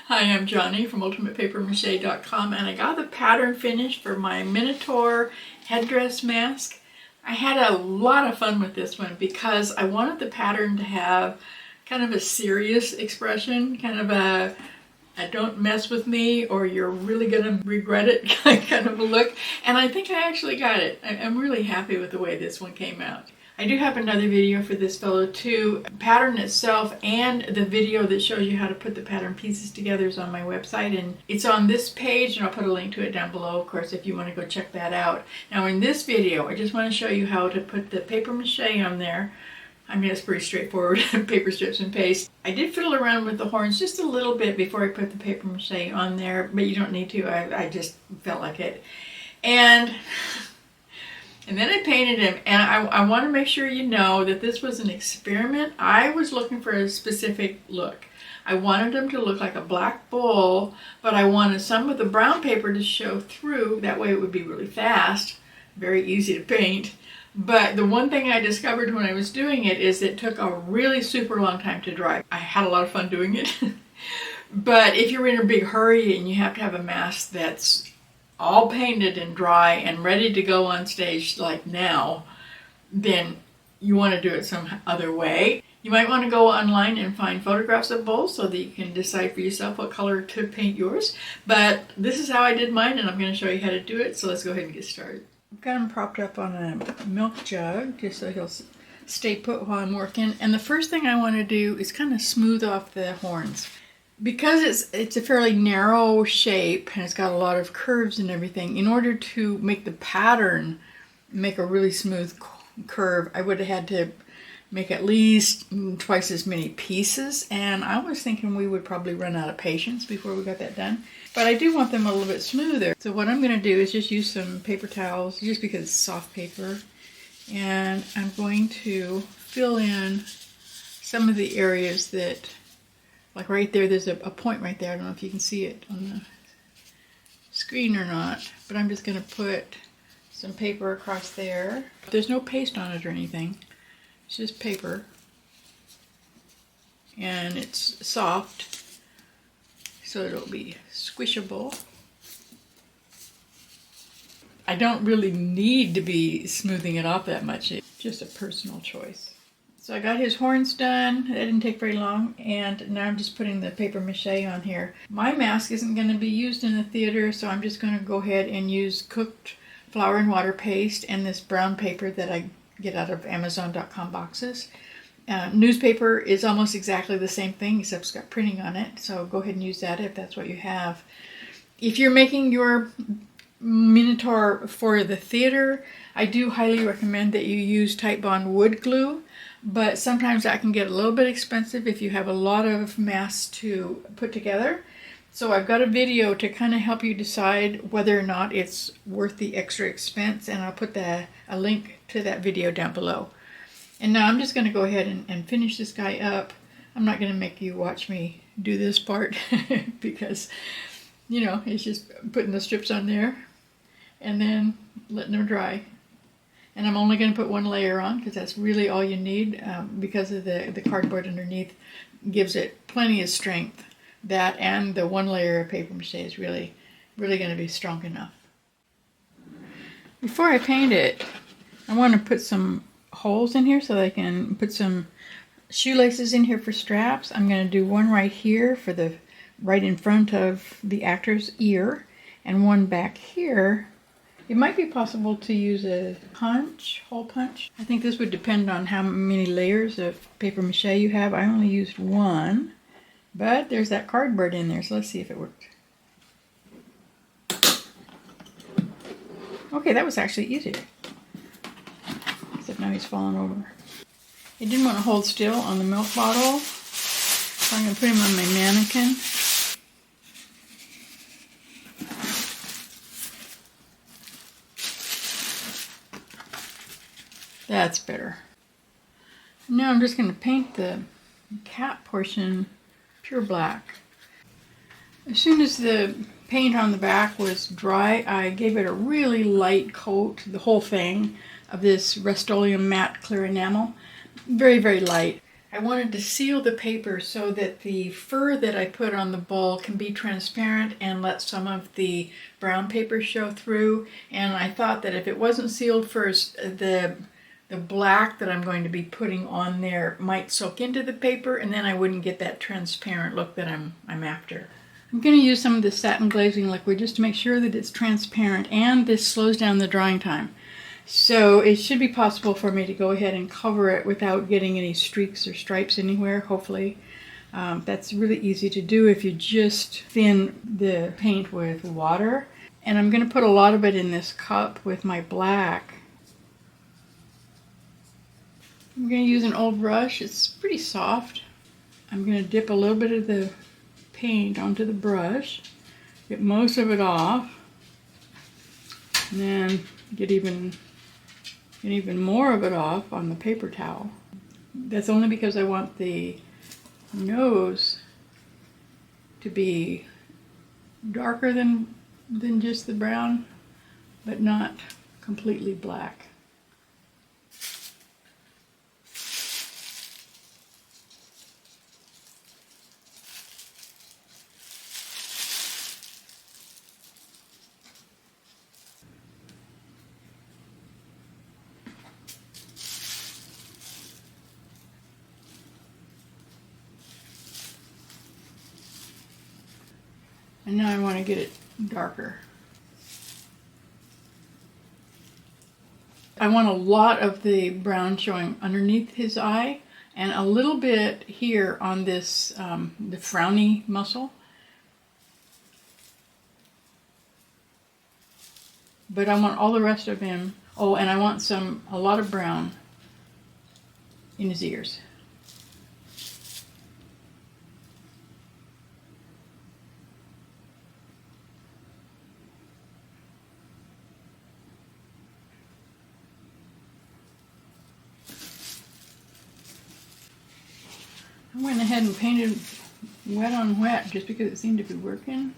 Hi, I'm Johnny from ultimatepapier-m&acirc.com, and I got the pattern finished for my Minotaur Headdress Mask. I had a lot of fun with this one because I wanted the pattern to have kind of a serious expression, kind of a don't mess with me or you're really gonna regret it kind of a look. And I think I actually got it. I'm really happy with the way this one came out. I do have another video for this fellow too. The pattern itself and the video that shows you how to put the pattern pieces together is on my website, and it's on this page, and I'll put a link to it down below, of course, if you want to go check that out. Now in this video, I just want to show you how to put the paper mache on there. I mean, it's pretty straightforward, paper strips and paste. I did fiddle around with the horns just a little bit before I put the paper mache on there, but you don't need to. I just felt like it. And then I painted him, and I want to make sure you know that this was an experiment. I was looking for a specific look. I wanted him to look like a black bull, but I wanted some of the brown paper to show through. That way it would be really fast, very easy to paint. But the one thing I discovered when I was doing it is it took a really super long time to dry. I had a lot of fun doing it. But if you're in a big hurry and you have to have a mask that's all painted and dry and ready to go on stage like now, then you want to do it some other way. You might want to go online and find photographs of both so that you can decide for yourself what color to paint yours. But this is how I did mine, and I'm going to show you how to do it, so let's go ahead and get started. I've got him propped up on a milk jug just so he'll stay put while I'm working. And the first thing I want to do is kind of smooth off the horns. Because it's a fairly narrow shape and it's got a lot of curves and everything, in order to make the pattern make a really smooth curve, I would have had to make at least twice as many pieces, and I was thinking we would probably run out of patience before we got that done. But I do want them a little bit smoother. So what I'm going to do is just use some paper towels, just because it's soft paper, and I'm going to fill in some of the areas that, like right there, there's a point right there. I don't know if you can see it on the screen or not, but I'm just going to put some paper across there. There's no paste on it or anything. It's just paper. And it's soft, so it'll be squishable. I don't really need to be smoothing it off that much. It's just a personal choice. So I got his horns done. That didn't take very long, and now I'm just putting the paper mache on here. My mask isn't going to be used in the theater, so I'm just going to go ahead and use cooked flour and water paste and this brown paper that I get out of Amazon.com boxes. Newspaper is almost exactly the same thing, except it's got printing on it, so go ahead and use that if that's what you have. If you're making your Minotaur for the theater, I do highly recommend that you use Titebond wood glue. But sometimes that can get a little bit expensive if you have a lot of masks to put together. So I've got a video to kind of help you decide whether or not it's worth the extra expense, and I'll put a link to that video down below. And now I'm just going to go ahead and finish this guy up. I'm not going to make you watch me do this part because, you know, it's just putting the strips on there and then letting them dry. And I'm only going to put one layer on because that's really all you need, because of the cardboard underneath gives it plenty of strength. That and the one layer of paper mache is really going to be strong enough. Before I paint it, I want to put some holes in here so that I can put some shoelaces in here for straps. I'm going to do one right here for the right in front of the actor's ear, and one back here. It might be possible to use a hole punch. I think this would depend on how many layers of paper mache you have. I only used one, but there's that cardboard in there, so let's see if it worked. Okay, that was actually easy. Except now he's falling over. He didn't want to hold still on the milk bottle, so I'm going to put him on my mannequin. That's better. Now I'm just going to paint the cap portion pure black. As soon as the paint on the back was dry, I gave it a really light coat, the whole thing, of this Rust-Oleum matte clear enamel. Very, very light. I wanted to seal the paper so that the fur that I put on the bowl can be transparent and let some of the brown paper show through. And I thought that if it wasn't sealed first, the black that I'm going to be putting on there might soak into the paper, and then I wouldn't get that transparent look that I'm after. I'm going to use some of this satin glazing liquid just to make sure that it's transparent, and this slows down the drying time. So it should be possible for me to go ahead and cover it without getting any streaks or stripes anywhere, hopefully. That's really easy to do if you just thin the paint with water. And I'm going to put a lot of it in this cup with my black. I'm going to use an old brush. It's pretty soft. I'm going to dip a little bit of the paint onto the brush, get most of it off, and then get even more of it off on the paper towel. That's only because I want the nose to be darker than just the brown, but not completely black. And now I want to get it darker. I want a lot of the brown showing underneath his eye and a little bit here on this, the frowny muscle. But I want all the rest of him. Oh, and I want a lot of brown in his ears. I went ahead and painted wet on wet just because it seemed to be working,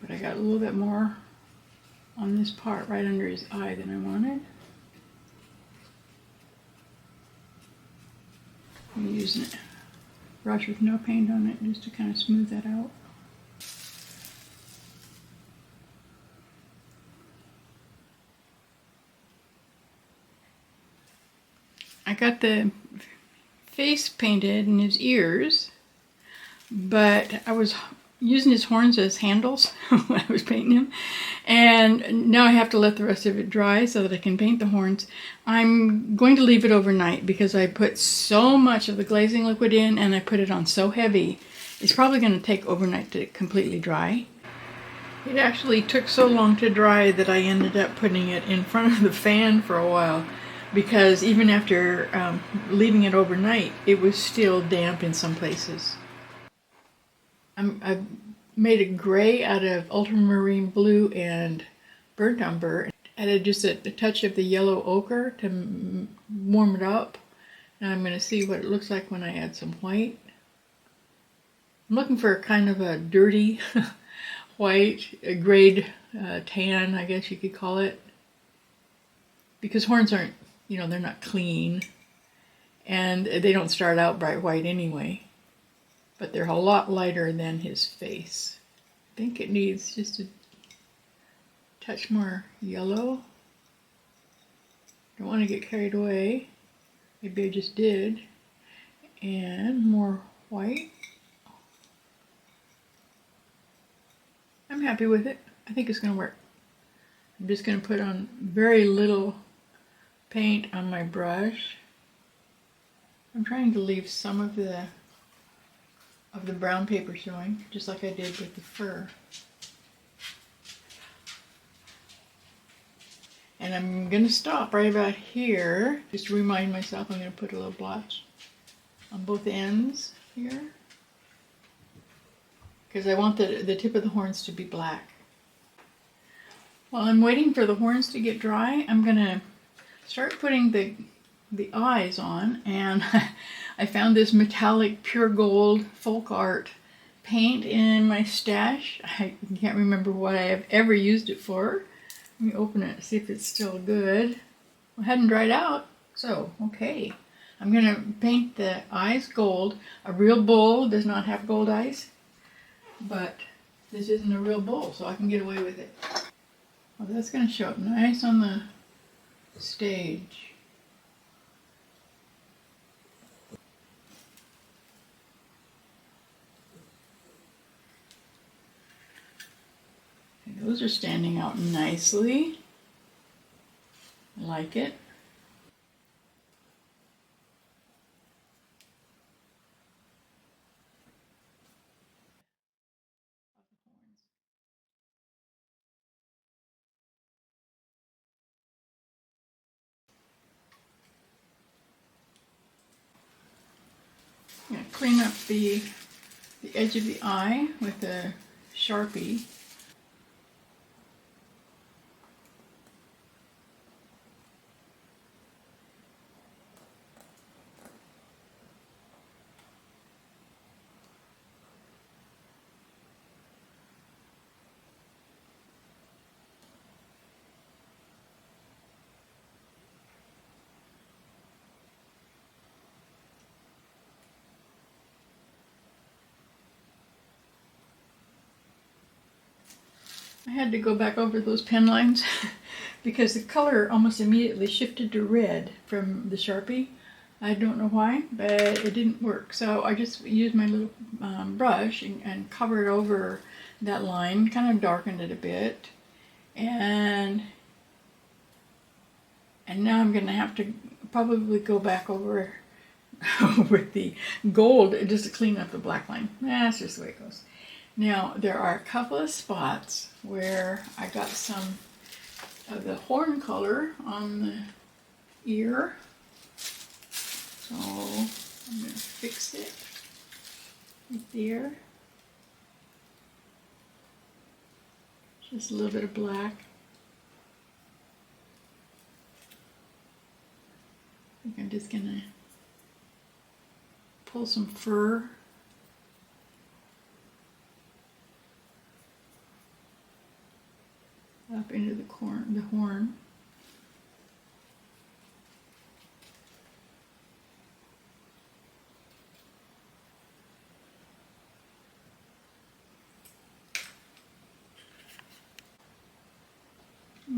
but I got a little bit more on this part right under his eye than I wanted. I'm using a brush with no paint on it just to kind of smooth that out. I got the face painted in his ears, but I was using his horns as handles when I was painting him, and now I have to let the rest of it dry so that I can paint the horns. I'm going to leave it overnight because I put so much of the glazing liquid in and I put it on so heavy. It's probably going to take overnight to completely dry. It actually took so long to dry that I ended up putting it in front of the fan for a while, because even after leaving it overnight, it was still damp in some places. I've made a gray out of ultramarine blue and burnt umber. Added just a touch of the yellow ochre to warm it up. Now I'm going to see what it looks like when I add some white. I'm looking for kind of a dirty white, a grade tan, I guess you could call it. Because horns aren't, they're not clean, and they don't start out bright white anyway, but they're a lot lighter than his face. I think it needs just a touch more yellow. Don't want to get carried away. Maybe I just did. And more white. I'm happy with it. I think it's going to work. I'm just going to put on very little paint on my brush. I'm trying to leave some of the brown paper showing, just like I did with the fur. And I'm going to stop right about here, just to remind myself I'm going to put a little blotch on both ends here, because I want the tip of the horns to be black. While I'm waiting for the horns to get dry, I'm going to start putting the eyes on, and I found this metallic pure gold folk art paint in my stash. I can't remember what I have ever used it for. Let me open it and see if it's still good. Well, it hadn't dried out, so okay. I'm going to paint the eyes gold. A real bull does not have gold eyes, but this isn't a real bull, so I can get away with it. Well, that's going to show up nice on the stage. Okay, those are standing out nicely. I like it. I'm going to clean up the edge of the eye with a Sharpie. I had to go back over those pen lines because the color almost immediately shifted to red from the Sharpie. I don't know why, but it didn't work. So I just used my little brush and covered over that line, kind of darkened it a bit. And now I'm going to have to probably go back over with the gold just to clean up the black line. That's just the way it goes. Now, there are a couple of spots where I got some of the horn color on the ear. So I'm going to fix it right there. Just a little bit of black. I think I'm just going to pull some fur. Up into the horn.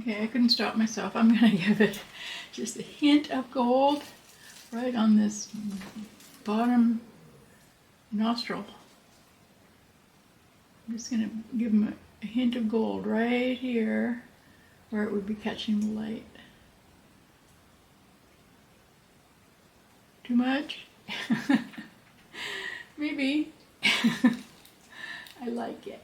Okay, I couldn't stop myself. I'm going to give it just a hint of gold right on this bottom nostril. I'm just going to give him a hint of gold right here where it would be catching the light. Too much? Maybe. I like it.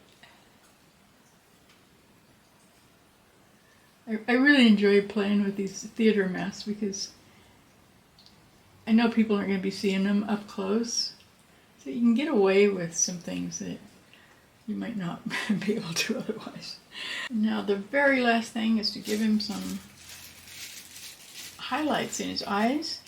I really enjoy playing with these theater masks because I know people aren't going to be seeing them up close. So you can get away with some things that you might not be able to otherwise. Now the very last thing is to give him some highlights in his eyes.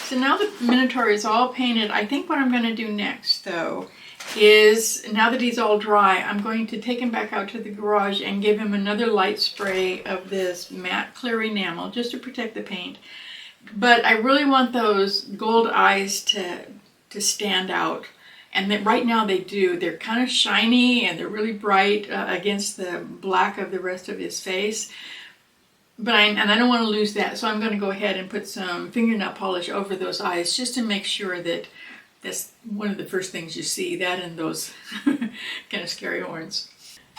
So now the Minotaur is all painted. I think what I'm going to do next, though, is now that he's all dry, I'm going to take him back out to the garage and give him another light spray of this matte clear enamel just to protect the paint. But I really want those gold eyes to stand out. And that right now they do. They're kind of shiny and they're really bright against the black of the rest of his face. But I don't want to lose that, so I'm going to go ahead and put some fingernail polish over those eyes just to make sure that that's one of the first things you see, that and those kind of scary horns.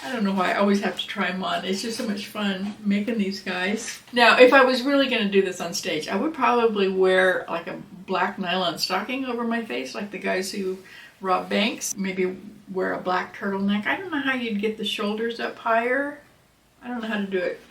I don't know why I always have to try them on. It's just so much fun making these guys. Now, if I was really going to do this on stage, I would probably wear like a black nylon stocking over my face, like the guys who rob banks. Maybe wear a black turtleneck. I don't know how you'd get the shoulders up higher. I don't know how to do it.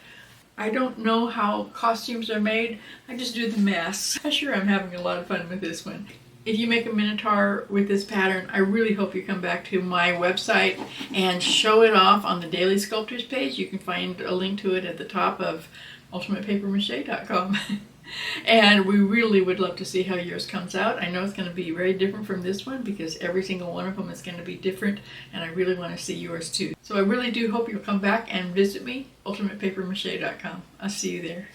I don't know how costumes are made. I just do the masks. I'm sure I'm having a lot of fun with this one. If you make a Minotaur with this pattern, I really hope you come back to my website and show it off on the Daily Sculptors page. You can find a link to it at the top of ultimatepapermache.com. And we really would love to see how yours comes out. I know it's going to be very different from this one because every single one of them is going to be different, and I really want to see yours too. So I really do hope you'll come back and visit me, ultimatepapermache.com. I'll see you there.